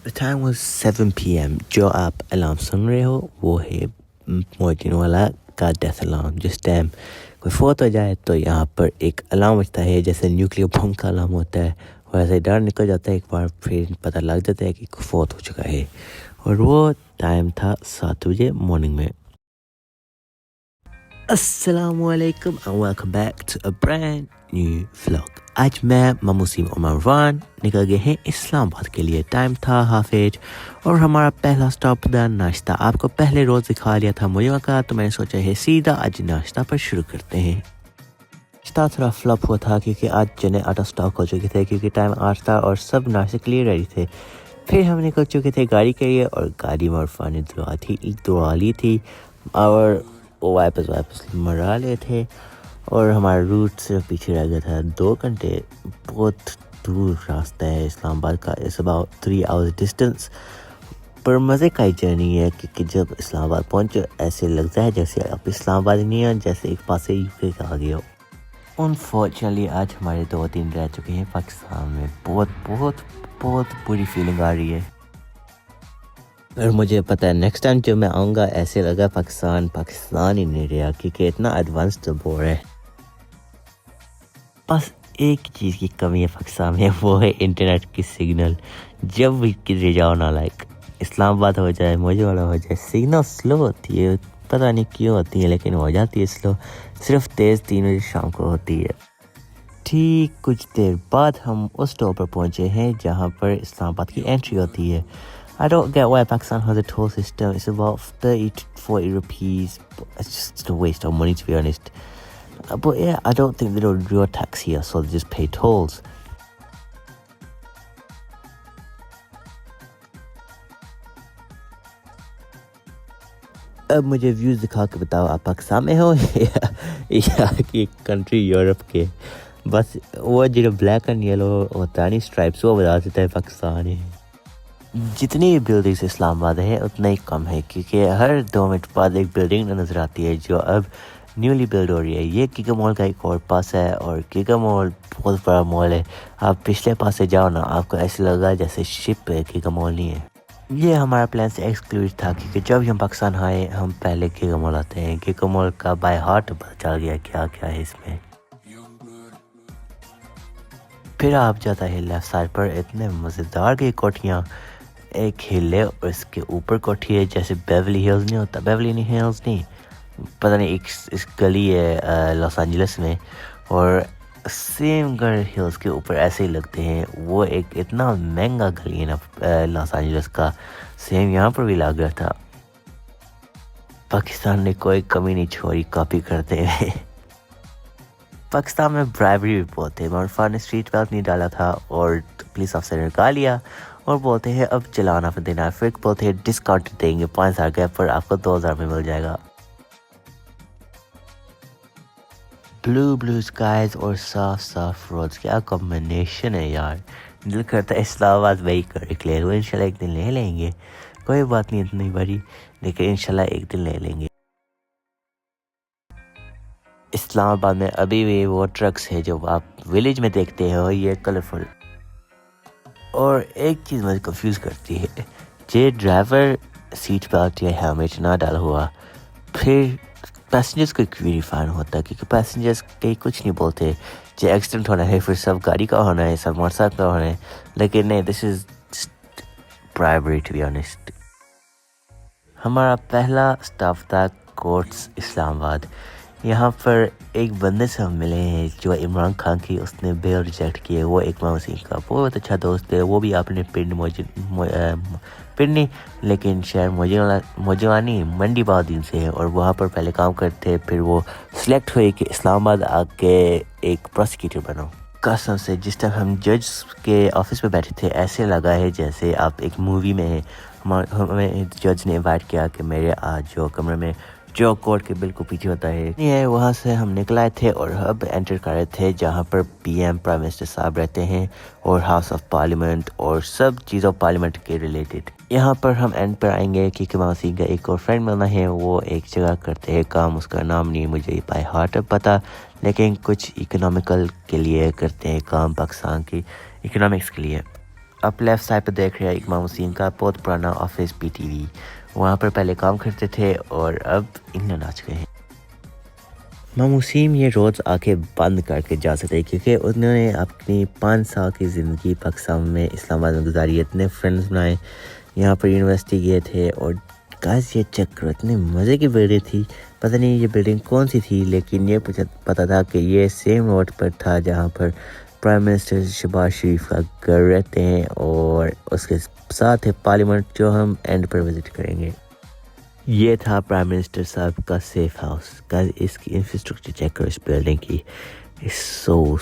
The time was 7 p.m. जो आप alarm सुन रहे हो वो है मोर्जिन वाला का डेथ अलार्म। जिस टाइम कोई फोत हो जाए तो यहाँ पर एक अलार्म बजता है, जैसे न्यूक्लियर बम का अलार्म होता है। और ऐसे डर निकल जाता है एक बार, फिर पता लग जाता है कि कोई फोत हो चुका है। और वो टाइम था 7 बजे मॉर्निंग में। Assalamualaikum and welcome back to a brand new vlog। आज मैं मामूसिम और मरवान निकल गए हैं इस्लामाबाद के लिए। टाइम था हाफिज और हमारा पहला स्टॉप था नाश्ता। आपको पहले रोज़ दिखा लिया था मुझे का, तो मैंने सोचा है सीधा आज नाश्ता पर शुरू करते हैं। नाश्ता थोड़ा फ्लॉप हुआ था क्योंकि आज चने आटा स्टॉक हो चुके थे, क्योंकि टाइम 8 था और सब नाश्ते के लिए रेडी थे। फिर हम निकल चुके थे गाड़ी के लिए और गाड़ी मरफा ने दुआ ली थी और वो वापस मरा ले थे। और हमारा रूट सिर्फ पीछे रह गया था 2 घंटे। बहुत दूर रास्ता है इस्लामाबाद का, इट्स अबाउट 3 आवर्स डिस्टेंस। पर मज़े का ही जर्नी है क्योंकि जब इस्लामाबाद पहुंचो ऐसे लगता है जैसे आप इस्लामाबाद नहीं हो, जैसे एक पास से यूके का आ गया हो। अनफॉर्चुनेटली आज हमारे 2 दिन रह चुके हैं पाकिस्तान में। बहुत बुरी फीलिंग आ रही है। और मुझे पता है नेक्स्ट टाइम जब मैं आऊँगा ऐसे लगा पाकिस्तान ही नहीं रहा, क्योंकि इतना एडवांस तो बोर है। बस एक चीज़ की कमी है पाकिस्तान में, वो है इंटरनेट की सिग्नल। जब भी किधर जाओ ना, लाइक इस्लामाबाद हो जाए, मुझे वाला हो जाए, सिग्नल स्लो होती है। पता नहीं क्यों होती है, लेकिन हो जाती है स्लो। सिर्फ तेज़ 3 बजे शाम को होती है। ठीक कुछ देर बाद हम उस स्टॉप पर पहुँचे हैं जहाँ पर इस्लामाबाद की एंट्री होती है। I don't get why Pakistan has a toll system. It's about 30 to 40 rupees. It's just a waste of money, to be honest. But yeah, I don't think they don't do a tax here, so they just pay tolls. अब मुझे views दिखा के बताओ, आप पाकिस्तान में हो या कि कंट्री यूरोप के। बस वो जो ब्लैक एंड येलो होता है नहीं स्ट्राइप्स, वो बता देता है पाकिस्तान है। जितनी भी बिल्डिंग्स इस्लामाबाद है उतना ही कम है, क्योंकि हर 2 मिनट बाद एक बिल्डिंग नज़र आती है जो अब न्यूली बिल्ड हो रही है। ये गिगा मॉल का एक और पास है और गिगा मॉल बहुत बड़ा मॉल है। आप पिछले पास से जाओ ना, आपको ऐसे लगा जैसे शिप है, गिगा मॉल नहीं है। ये हमारा प्लान से एक्सक्लूड था क्योंकि जब हम पाकिस्तान आए हम पहले गिगा मॉल आते हैं। गिगा मॉल का बाय हार्ट पता चल गया क्या क्या है इसमें। फिर आप जाता है लेफ्ट साइड पर, इतने मज़ेदार की कोठियाँ। एक हिल है और इसके ऊपर कोठी है, जैसे बेवली हिल्स नहीं होता, बेवली हिल्स नहीं, पता नहीं एक इस गली है लॉस एंजलिस में, और सेम गढ़ हिल्स के ऊपर ऐसे ही लगते हैं। वो एक इतना महंगा गली है ना लॉस एंजलिस का, सेम यहाँ पर भी लग रहा था। पाकिस्तान ने कोई कमी नहीं छोड़ी कॉपी करते हुए। पाकिस्तान में ब्राइबरी भी बहुत है। मरफा ने स्ट्रीट बेल्ट नहीं डाला था और पुलिस अफसर ने निकाल लिया और बोलते हैं अब चलाना फिर देना है। फिर बोलते हैं डिस्काउंट देंगे 5,000 का, पर आपको 2,000 में मिल जाएगा। ब्लू स्काइज और साफ रोड्स, क्या कॉम्बिनेशन है यार। दिल करता है इस्लामाबाद वही कर क्लियर हो। इंशाल्लाह एक दिन ले लेंगे, कोई बात नहीं इतनी बड़ी, लेकिन इंशाल्लाह एक दिन ले लेंगे। इस्लामाबाद में अभी भी वो ट्रक्स है जो आप विलेज में देखते हो, ये कलरफुल। और एक चीज़ मुझे कंफ्यूज करती है, जे ड्राइवर सीट बेल्ट या हेलमेट ना डाला हुआ, फिर पैसेंजर्स को क्यों नहीं फाइन होता? क्योंकि पैसेंजर्स कहीं कुछ नहीं बोलते। जो एक्सीडेंट होना है फिर सब गाड़ी का होना है, सब मोटरसाइकिल का होना है, लेकिन नहीं, this is bribery to be honest. हमारा पहला स्टॉप था कोर्ट्स इस्लामाबाद। यहाँ पर एक बंदे से हम मिले हैं जो इमरान खान की उसने बेल रिजेक्ट किए। वो एक मौसी का बहुत अच्छा दोस्त है। वो भी आपने पिंड नहीं लेकिन शहर मौजवानी मंडी बाउद्दीन से है और वहाँ पर पहले काम करते। फिर वो सिलेक्ट हुए कि इस्लामाबाद आके एक प्रोसिक्यूटर बनो। कसम से जिस टाइम हम जज के ऑफिस में बैठे थे ऐसे लगा है जैसे आप एक मूवी में हैं। हमें जज ने इनवाइट किया कि मेरे आज जो कमरे में जो कोर्ट के बिल्कुल पीछे होता है वहाँ से हम निकल आए थे और अब एंटर कर रहे थे जहाँ पर पीएम प्राइम मिनिस्टर साहब रहते हैं और हाउस ऑफ पार्लियामेंट और सब चीज़ों पार्लियामेंट के रिलेटेड। यहाँ पर हम एंड पर आएंगे क्योंकि मामूसिन का एक और फ्रेंड मिलना है। वो एक जगह करते हैं काम, उसका नाम नहीं मुझे बाय हार्ट पता, लेकिन कुछ इकोनॉमिकल के लिए करते हैं काम, पाकिस्तान की इकोनॉमिक्स के लिए। आप लेफ़्ट साइड पर देख रहे हैं एक मामूसिन का बहुत पुराना ऑफिस PTV, वहाँ पर पहले काम करते थे और अब इंग्लैंड आ चुके हैं। मामूसिन ये रोज़ आके बंद करके जा सकते क्योंकि उन्होंने अपनी 5 साल की ज़िंदगी पाकिस्तान में इस्लामाबाद में गुजारी, इतने फ्रेंड्स बनाए, यहाँ पर यूनिवर्सिटी गए थे। और गाइस ये चेक करो, इतने मज़े की बिल्डिंग थी, पता नहीं ये बिल्डिंग कौन सी थी, लेकिन ये पता था कि ये सेम रोड पर था जहाँ पर प्राइम मिनिस्टर शहबाज शरीफ का घर रहते हैं, और उसके साथ है पार्लियामेंट जो हम एंड पर विज़िट करेंगे। ये था प्राइम मिनिस्टर साहब का सेफ हाउस। गाइस इसकी इंफ्रास्ट्रक्चर चेक करो इस बिल्डिंग की, इट्स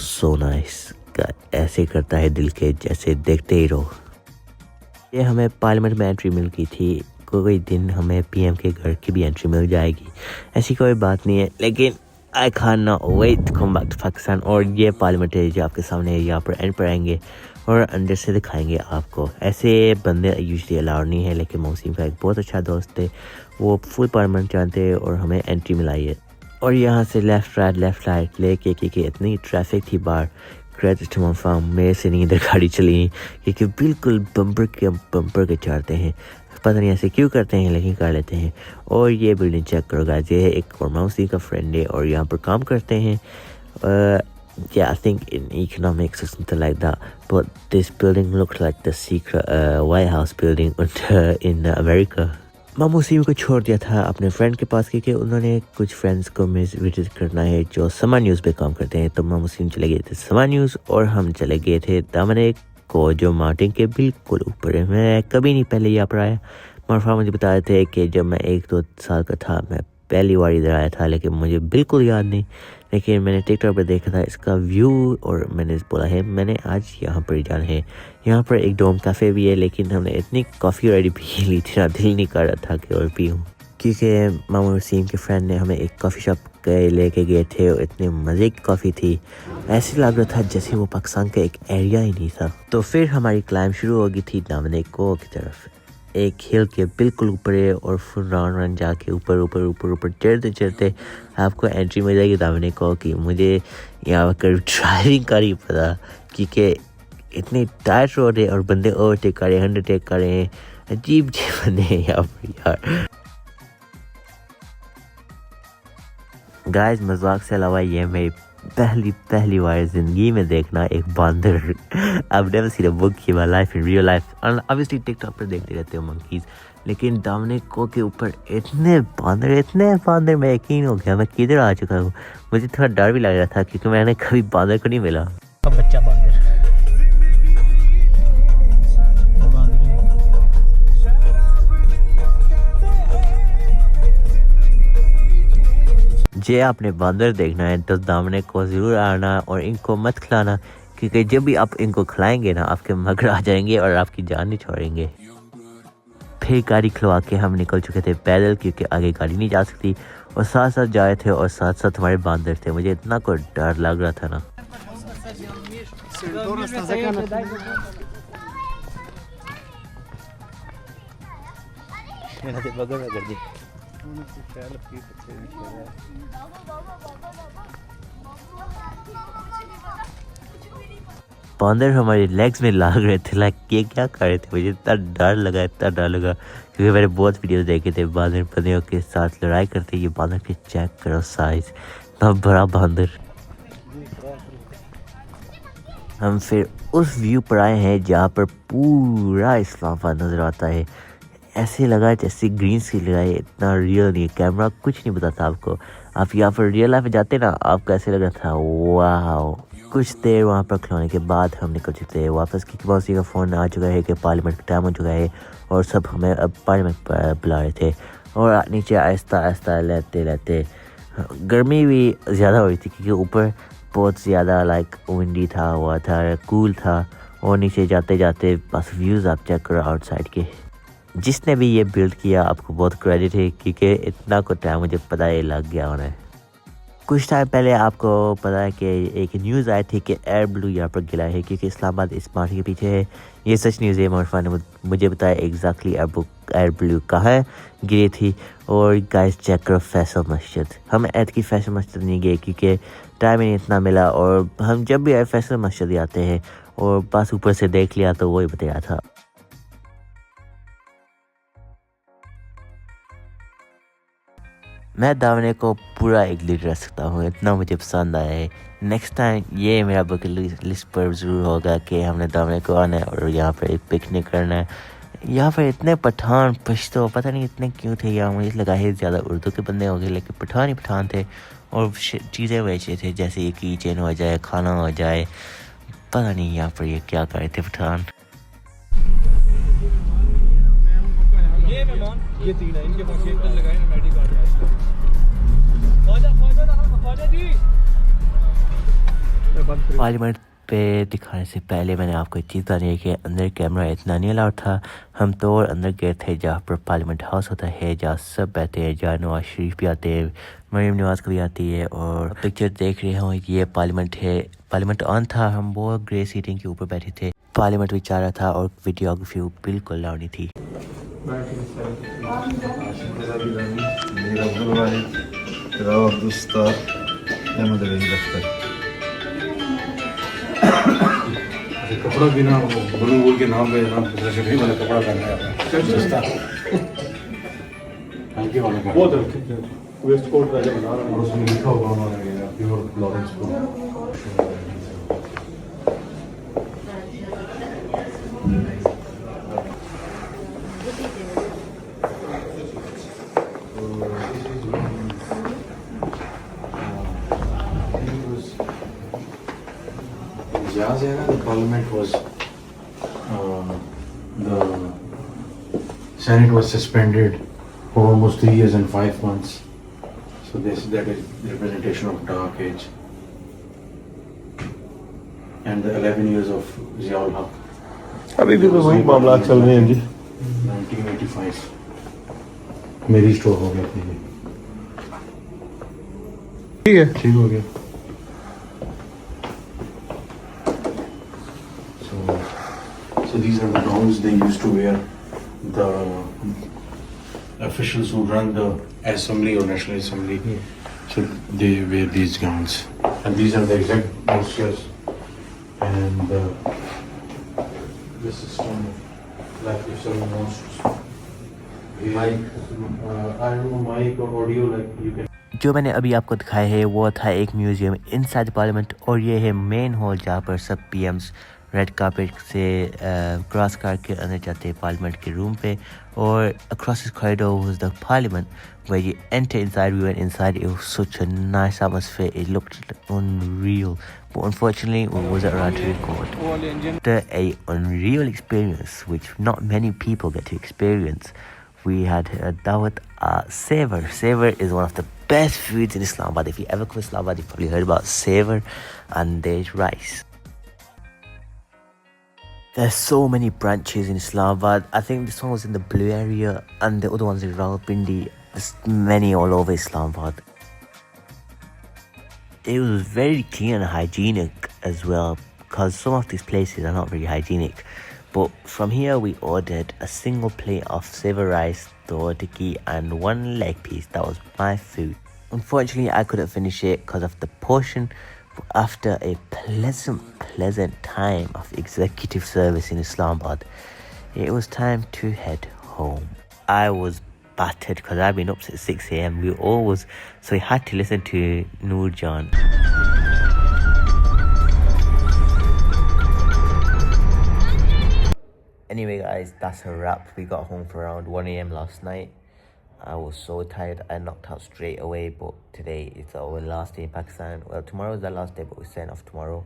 सो नाइस। ऐसे करता है दिल के जैसे देखते ही रहो। ये हमें पार्लियामेंट में एंट्री मिल गई थी, कोई दिन हमें PM के घर की भी एंट्री मिल जाएगी, ऐसी कोई बात नहीं है, लेकिन I cannot wait to come back to Pakistan. और ये पार्लियामेंट है जो आपके सामने है, यहाँ पर एंड पर आएंगे और अंदर से दिखाएंगे आपको। ऐसे बंदे यूजुअली अलाउड नहीं है, लेकिन मौसीम का एक बहुत अच्छा दोस्त है, वो फुल पार्लियामेंट जानते हैं और हमें एंट्री मिलाई है। और यहाँ से लेफ़्ट राइट लेके क्योंकि इतनी ट्रैफिक थी बाहर, मेरे से नहीं इधर गाड़ी चली क्योंकि बिल्कुल बम्पर के चढ़ते हैं, पता नहीं ऐसे क्यों करते हैं लेकिन कर लेते हैं। और ये बिल्डिंग चेक करो गाइस, ये है एक और माउसी का फ्रेंड है और यहाँ पर काम करते हैं। Yeah, I think in economics or something like that, but this building looks like the secret White House building in America. मामूसी को छोड़ दिया था अपने फ्रेंड के पास क्योंकि उन्होंने कुछ फ्रेंड्स को विजिट करना है जो समा न्यूज़ पे काम करते हैं। तो मामूसी चले गए थे समा न्यूज़ और हम चले गए थे दामने को जो माउंटेन के बिल्कुल ऊपर है। मैं कभी नहीं पहले यहाँ पर आया। मारफा मुझे बताए थे कि जब मैं 1-2 साल का था मैं पहली बार इधर आया था, लेकिन मुझे बिल्कुल याद नहीं, लेकिन मैंने टिकटॉक पर देखा था इसका व्यू और मैंने बोला है मैंने आज यहाँ पर ही जाना है। यहाँ पर एक डोम कैफ़े भी है, लेकिन हमने इतनी कॉफ़ी ऑलरेडी पी ली थी ना, दिल नहीं कर रहा था कि और पीऊँ, क्योंकि मामू वसीम के फ्रेंड ने हमें एक कॉफ़ी शॉप लेके गए थे और इतने मज़े की कॉफ़ी थी, ऐसे लग रहा था जैसे वो पाकिस्तान का एक एरिया ही नहीं था। तो फिर हमारी क्लाइंब शुरू हो गई थी दामने को की तरफ, एक हिल के बिल्कुल ऊपर है और फिर राउंड जाके ऊपर चढ़ते आपको एंट्री मिल जाएगी दामने को। कि मुझे यहाँ पर ड्राइविंग का नहीं पता क्योंकि इतनी टाइट रोड है और बंदे ओवरटेक कर रहे हैं, अंडरटेक कर रहे हैं, अजीब बंदे हैं यहाँ पर यार। गाइस मजाक से अलावा ये मेरी पहली बार जिंदगी में देखना एक बांदर। I've never seen a monkey in my life in real life. Obviously TikTok पर देखते रहते हो monkeys, लेकिन दामने को के ऊपर इतने बांदर मैं यकीन हो गया मैं किधर आ चुका हूँ। मुझे थोड़ा डर भी लग रहा था क्योंकि मैंने कभी बांदर को नहीं मिला। बच्चा बांदर जे आपने बांदर देखना है तो दामने को ज़रूर आना और इनको मत खिलाना, क्योंकि जब भी आप इनको खिलाएंगे ना आपके मगर आ जाएंगे और आपकी जान नहीं छोड़ेंगे। फिर गाड़ी खिलवा के हम निकल चुके थे पैदल क्योंकि आगे गाड़ी नहीं जा सकती, और साथ साथ जाए थे और साथ साथ हमारे बांदर थे। मुझे इतना कोई डर लग रहा था ना। बांदर हमारे लेग्स में लाग रहे थे, लाइक ये क्या कर रहे थे। मुझे इतना डर लगा क्योंकि मैंने बहुत वीडियोस देखे थे बांदर बंदरों के साथ लड़ाई करते। ये बांदर के चेक करो साइज, इतना बड़ा बांदर। हम फिर उस व्यू पर आए हैं जहाँ पर पूरा इस्लामाबाद नज़र आता है। ऐसे लगा जैसे ग्रीन स्क्रीन लगाए, इतना रियल नहीं, कैमरा कुछ नहीं बताता आपको। आप यहाँ पर रियल लाइफ में जाते ना, आपको ऐसे लग रहा था वाह। कुछ देर वहाँ पर खिलाने के बाद हम निकल चुके हैं वापस, क्योंकि बॉसी का फ़ोन आ चुका है कि पार्लियामेंट का टाइम हो चुका है और सब हमें अब पार्लियामेंट पर बुला रहे थे। और नीचे आहिस्ता लेते गर्मी भी ज़्यादा हो रही थी क्योंकि ऊपर बहुत ज़्यादा लाइक विंडी था, हुआ था, कूल था। और नीचे जाते बस व्यूज़ आप चेक करो आउटसाइड के। जिसने भी ये बिल्ड किया आपको बहुत क्रेडिट है क्योंकि इतना को टाइम मुझे पता ही लग गया होना है। कुछ टाइम पहले आपको पता है कि एक न्यूज़ आई थी कि एयर ब्लू यहाँ पर गिरा है क्योंकि इस्लामाबाद इस पार्टी के पीछे है। ये सच न्यूज़ है। मोरफा ने मुझे बताया एग्जैक्टली एयर ब्लू कहाँ गिरी थी। और गाइस चेक करो फैसल मस्जिद। हम ऐद की फैसल मस्जिद नहीं गए क्योंकि टाइम ही नहीं इतना मिला, और हम जब भी फैसल मस्जिद आते हैं और बस ऊपर से देख लिया तो वही बताया था। मैं दावने को पूरा एक लीडर रख सकता हूँ, इतना मुझे पसंद आया है। नेक्स्ट टाइम ये मेरा बकेट लिस्ट पर ज़रूर होगा कि हमने दावने को आना है और यहाँ पर एक पिकनिक करना है। यहाँ पर इतने पठान पश्तो पता नहीं इतने क्यों थे यहाँ, मुझे लगा है ज़्यादा उर्दू के बंदे हो गए, लेकिन पठान ही पठान थे और चीज़ें बेचे थे जैसे ये की चेन हो जाए, खाना हो जाए, पता नहीं यहाँ पर ये क्या कर रहे थे पठान। ये तीन है इनके पास, एक लगाए ना मेडिकल पार्लियामेंट पे दिखाने से पहले मैंने आपको एक चीज़ बतानी है कि अंदर कैमरा इतना नहीं अलाउड था। हम तो और अंदर गए थे जहाँ पर पार्लियामेंट हाउस होता है, जहाँ सब बैठते हैं, जहाँ नवाज शरीफ भी आते हैं, मरीम नवाज को भी आती है। और पिक्चर देख रहे हो ये पार्लियामेंट है। पार्लियामेंट ऑन था, हम वो ग्रे सीटिंग के ऊपर बैठे थे। पार्लियामेंट भी चाह रहा था और वीडियोग्राफी बिल्कुल अलाउड नहीं थी। कपड़ा भी ना बोल के नाम पे नाम नहीं वाला कपड़ा पहना है सस्ता हल्के वाला का बहुत हल्के वेस्ट कोट वाले बना रहा है, उसमें लिखा होगा उन्होंने प्योर लॉरेंस को। The parliament was the Senate was suspended for almost 3 years and 5 months. So that is the representation of dark age. And the 11 years of Ziaul Haq. अभी भी तो वही मामला चल रहे हैं जी। 1985 मेरी स्टोर हो गया थी। ठीक हो गया। So these are the gowns they used to wear. The officials who run the assembly or national assembly, so they wear these gowns. And these are the exact postures. And this system, like if someone wants to mic, I don't know, mic or audio, like you can. जो मैंने अभी आपको दिखाया है वो था एक museum inside parliament, और ये है मेन हॉल जहाँ पर सब पीएम्स रेड कार्पेट से क्रॉस करके अंदर जाते हैं पार्लियामेंट के रूम पे। और across this corridor was the parliament where you enter inside. We went inside. It was such a nice atmosphere. It looked unreal, but unfortunately we wasn't around to record. After a unreal experience which not many people get to experience, we had a dawat saver. Saver is one of the best foods in Islamabad. If you ever come to Islamabad, you've probably heard about saver, and there's rice. There's so many branches in Islamabad. I think this one was in the blue area and the other one's in Rawalpindi. There's many all over Islamabad. It was very clean and hygienic as well, because some of these places are not very hygienic. But from here we ordered a single plate of savor rice, dal tikki and one leg piece. That was my food. Unfortunately I couldn't finish it because of the portion. After a pleasant time of executive service in Islamabad, it was time to head home. I was battered because I've been up since 6 a.m. So we had to listen to Noorjan. Anyway guys, that's a wrap. We got home for around 1 a.m. last night. I was so tired, I knocked out straight away, but today it's our last day in Pakistan. Well, tomorrow is our last day, but we're sent off tomorrow.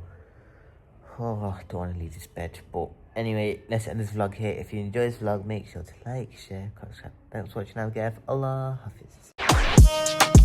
Oh, I don't want to leave this bed. But anyway, let's end this vlog here. If you enjoy this vlog, make sure to like, share, subscribe. Thanks for watching. Now, Allah Hafiz.